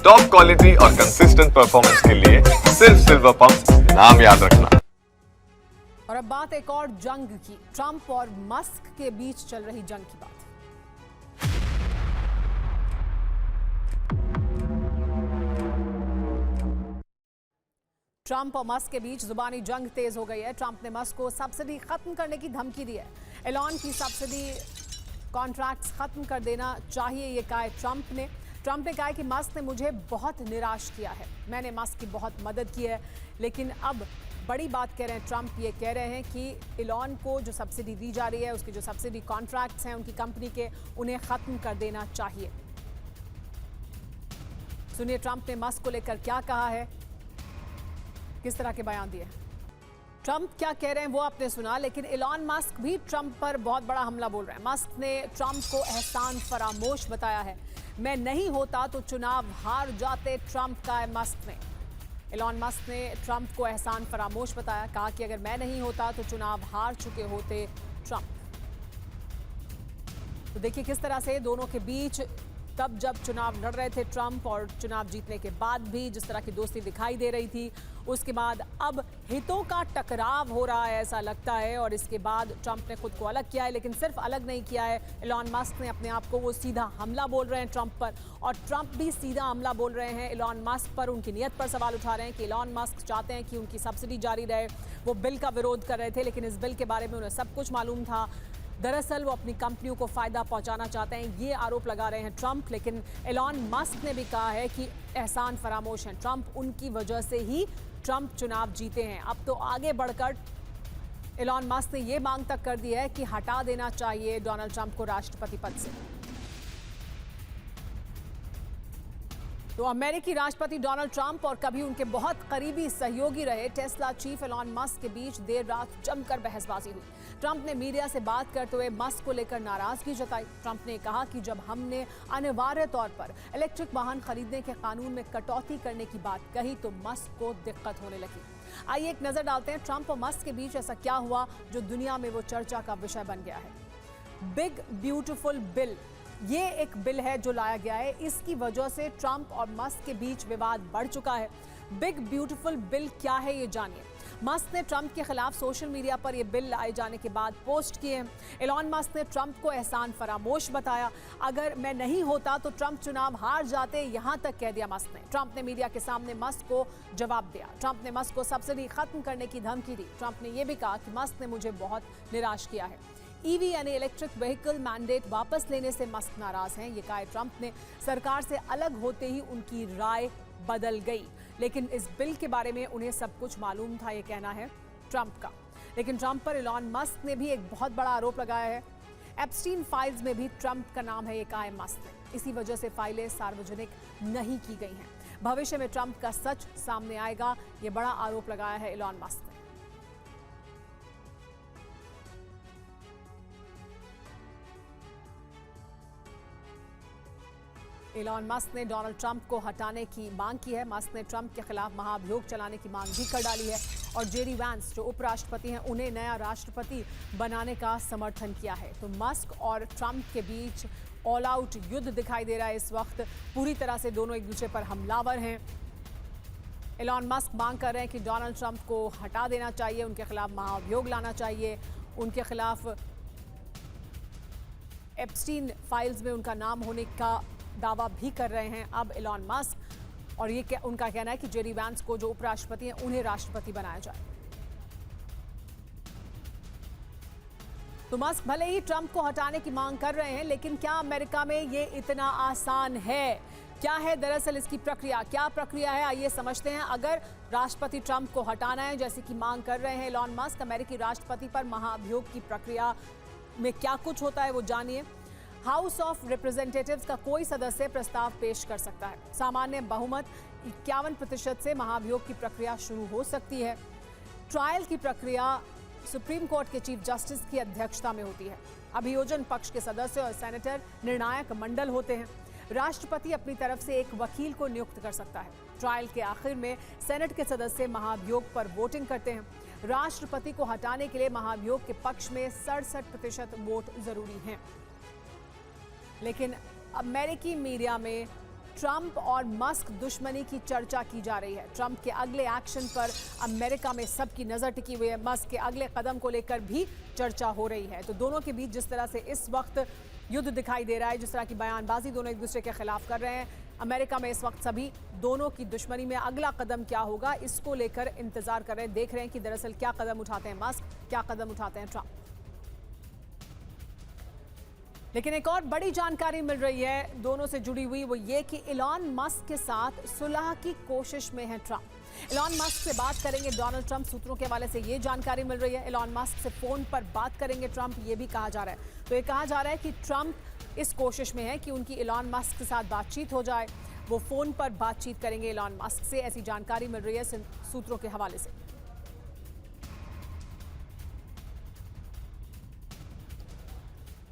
Top quality और consistent performance के लिए सिर्फ सिल्वर पंप नाम याद रखना। और अब बात एक और जंग की, ट्रंप और मस्क के बीच चल रही जंग की बात। ट्रंप और मस्क के बीच जुबानी जंग तेज हो गई है। ट्रंप ने मस्क को सब्सिडी खत्म करने की धमकी दी है। एलॉन की सब्सिडी कॉन्ट्रैक्ट्स खत्म कर देना चाहिए, ये कहा है ट्रंप ने। ट्रंप ने कहा है कि मस्क ने मुझे बहुत निराश किया है, मैंने मस्क की बहुत मदद की है। लेकिन अब बड़ी बात कह रहे हैं ट्रंप, ये कह रहे हैं कि एलॉन को जो सब्सिडी दी जा रही है, उसके जो सब्सिडी कॉन्ट्रैक्ट्स हैं उनकी कंपनी के, उन्हें खत्म कर देना चाहिए। सुनिए ट्रंप ने मस्क को लेकर क्या कहा है, किस तरह के बयान दिए। ट्रंप क्या कह रहे हैं वो आपने सुना, लेकिन एलॉन मस्क भी ट्रंप पर बहुत बड़ा हमला बोल रहे हैं। मस्क ने ट्रंप को एहसान फरामोश बताया है। मैं नहीं होता तो चुनाव हार जाते, ट्रंप का है मस्क ने। एलॉन मस्क ने ट्रंप को एहसान फरामोश बताया, कहा कि अगर मैं नहीं होता तो चुनाव हार चुके होते ट्रंप। तो देखिए किस तरह से दोनों के बीच तब जब चुनाव लड़ रहे थे ट्रंप, और चुनाव जीतने के बाद भी जिस तरह की दोस्ती दिखाई दे रही थी, उसके बाद अब हितों का टकराव हो रहा है ऐसा लगता है। और इसके बाद ट्रंप ने खुद को अलग किया है, लेकिन सिर्फ अलग नहीं किया है। एलॉन मस्क ने अपने आप को, वो सीधा हमला बोल रहे हैं ट्रंप पर, और ट्रंप भी सीधा हमला बोल रहे हैं एलॉन मस्क पर। उनकी नीयत पर सवाल उठा रहे हैं कि एलॉन मस्क चाहते हैं कि उनकी सब्सिडी जारी रहे। वो बिल का विरोध कर रहे थे, लेकिन इस बिल के बारे में उन्हें सब कुछ मालूम था। दरअसल वो अपनी कंपनियों को फायदा पहुंचाना चाहते हैं, ये आरोप लगा रहे हैं ट्रंप। लेकिन एलॉन मस्क ने भी कहा है कि एहसान फरामोश हैं ट्रंप, उनकी वजह से ही ट्रंप चुनाव जीते हैं। अब तो आगे बढ़कर एलॉन मस्क ने ये मांग तक कर दी है कि हटा देना चाहिए डोनाल्ड ट्रंप को राष्ट्रपति पद से। तो अमेरिकी राष्ट्रपति डोनाल्ड ट्रंप और कभी उनके बहुत करीबी सहयोगी रहे टेस्ला चीफ एलॉन मस्क के बीच देर रात जमकर बहसबाजी हुई। ट्रंप ने मीडिया से बात करते हुए मस्क को लेकर नाराजगी जताई। ट्रंप ने कहा कि जब हमने अनिवार्य तौर पर इलेक्ट्रिक वाहन खरीदने के कानून में कटौती करने की बात कही तो मस्क को दिक्कत होने लगी। आइए एक नजर डालते हैं ट्रंप और मस्क के बीच ऐसा क्या हुआ जो दुनिया में वो चर्चा का विषय बन गया है। बिग ब्यूटीफुल बिल, ये एक बिल है जो लाया गया है। इसकी वजह से ट्रंप और मस्क के बीच विवाद बढ़ चुका है। बिग ब्यूटीफुल बिल क्या है ये जानिए। मस्क ने ट्रंप के खिलाफ सोशल मीडिया पर यह बिल लाए जाने के बाद पोस्ट किए। एलॉन मस्क ने ट्रंप को एहसान फरामोश बताया, अगर मैं नहीं होता तो ट्रंप चुनाव हार जाते, यहां तक कह दिया मस्क ने। ट्रंप ने मीडिया के सामने मस्क को जवाब दिया। ट्रंप ने मस्क को सब्सिडी खत्म करने की धमकी दी। ट्रंप ने यह भी कहा कि मस्क ने मुझे बहुत निराश किया है। ईवी यानी इलेक्ट्रिक व्हीकल मैंडेट वापस लेने से मस्क नाराज हैं, ये कहा ट्रंप ने। सरकार से अलग होते ही उनकी राय बदल गई, लेकिन इस बिल के बारे में उन्हें सब कुछ मालूम था, ये कहना है ट्रंप का। लेकिन ट्रंप पर एलॉन मस्क ने भी एक बहुत बड़ा आरोप लगाया है। एप्स्टीन फाइल्स में भी ट्रंप का नाम है, ये कहा है मस्क ने। इसी वजह से फाइलें सार्वजनिक नहीं की गई हैं। भविष्य में ट्रंप का सच सामने आएगा, ये बड़ा आरोप लगाया है एलॉन मस्क ने। एलॉन मस्क ने डोनाल्ड ट्रंप को हटाने की मांग की है। मस्क ने ट्रंप के खिलाफ महाभियोग चलाने की मांग भी कर डाली है, और जेडी वैंस जो उपराष्ट्रपति हैं उन्हें नया राष्ट्रपति बनाने का समर्थन किया है। तो मस्क और ट्रंप के बीच ऑल आउट युद्ध दिखाई दे रहा है इस वक्त। पूरी तरह से दोनों एक दूसरे पर हमलावर हैं। एलॉन मस्क मांग कर रहे हैं कि डोनाल्ड ट्रंप को हटा देना चाहिए, उनके खिलाफ महाभियोग लाना चाहिए, उनके खिलाफ एप्स्टीन फाइल्स में उनका नाम होने का दावा भी कर रहे हैं अब एलॉन मस्क। और ये उनका कहना है कि जेडी वैंस को जो उपराष्ट्रपति हैं उन्हें राष्ट्रपति बनाया जाए। तो मस्क भले ही ट्रंप को हटाने की मांग कर रहे हैं, लेकिन क्या अमेरिका में ये इतना आसान है? क्या है दरअसल इसकी प्रक्रिया, क्या प्रक्रिया है, आइए समझते हैं। अगर राष्ट्रपति ट्रंप को हटाना है जैसे कि मांग कर रहे हैं एलॉन मस्क, अमेरिकी राष्ट्रपति पर महाभियोग की प्रक्रिया में क्या कुछ होता है वो जानिए। हाउस ऑफ रिप्रेजेंटेटिव्स का कोई सदस्य प्रस्ताव पेश कर सकता है। सामान्य बहुमत 51% से महाभियोग की प्रक्रिया शुरू हो सकती है। ट्रायल की प्रक्रिया सुप्रीम कोर्ट के चीफ जस्टिस की अध्यक्षता में होती है। अभियोजन पक्ष के सदस्य और सेनेटर निर्णायक मंडल होते हैं। राष्ट्रपति अपनी तरफ से एक वकील को नियुक्त कर सकता है। ट्रायल के आखिर में सेनेट के सदस्य महाभियोग पर वोटिंग करते हैं। राष्ट्रपति को हटाने के लिए महाभियोग के पक्ष में 67% वोट जरूरी हैं। लेकिन अमेरिकी मीडिया में ट्रंप और मस्क दुश्मनी की चर्चा की जा रही है। ट्रंप के अगले एक्शन पर अमेरिका में सबकी नजर टिकी हुई है। मस्क के अगले कदम को लेकर भी चर्चा हो रही है। तो दोनों के बीच जिस तरह से इस वक्त युद्ध दिखाई दे रहा है, जिस तरह की बयानबाजी दोनों एक दूसरे के खिलाफ कर रहे हैं, अमेरिका में इस वक्त सभी दोनों की दुश्मनी में अगला कदम क्या होगा, इसको लेकर इंतजार कर रहे हैं, देख रहे हैं कि दरअसल क्या कदम उठाते हैं मस्क, क्या कदम उठाते हैं ट्रंप। लेकिन एक और बड़ी जानकारी मिल रही है दोनों से जुड़ी हुई, वो ये कि इलॉन मस्क के साथ सुलह की कोशिश में है ट्रंप। इलॉन मस्क से बात करेंगे डोनाल्ड ट्रंप, सूत्रों के हवाले से ये जानकारी मिल रही है। इलॉन मस्क से फोन पर बात करेंगे ट्रंप, ये भी कहा जा रहा है। तो ये कहा जा रहा है कि ट्रंप इस कोशिश में है कि उनकी इलॉन मस्क के साथ बातचीत हो जाए, वो फोन पर बातचीत करेंगे इलॉन मस्क से, ऐसी जानकारी मिल रही है सूत्रों के हवाले से।